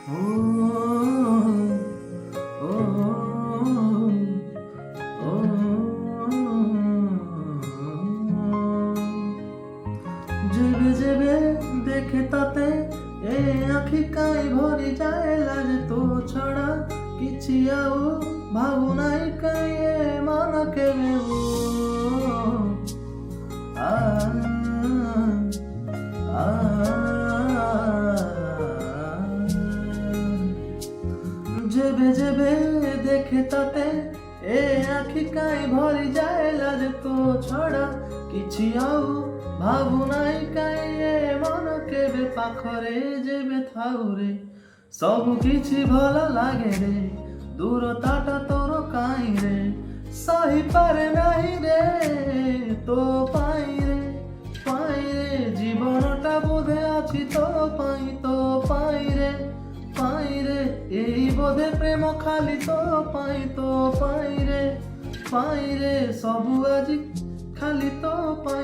ও ও ও যেবে যেবে দেখে তাতে এ আখি কাই ভরি যায় লাজ তো ছড়া କିଛି ଆଉ ଭାବୁନାହିଁ କାଇଁ ଏ ମନ କେବେ ଆ ଆ যেবে যেবে দেখে তাতে এ আখি কাই ভরি যায় লাজ তো ছড়া କିଛି ଆଉ ଭାବୁନାହିଁ କାଇଁ ଏ ମନ କେବେ ପାଖରେ ଯେବେ ଥାଉ ରେ ସବୁ କିଛି ଭଲ ଲାଗେ ରେ ଦୂରତାଟା ତୋର କାଇଁ ରେ ସହିପାରେ ନାହିଁ ରେ ତୋ ପାଇଁ ରେ ଜୀବନଟା ବୋଧେ ଅଛି ତୋ ପାଇଁ ରେ ଏଇ ବୋଧେ ପ୍ରେମ ଖାଲି ତୋ ପାଇଁ ରେ ସବୁ ଆଜି ଖାଲି ତୋ ପାଇଁ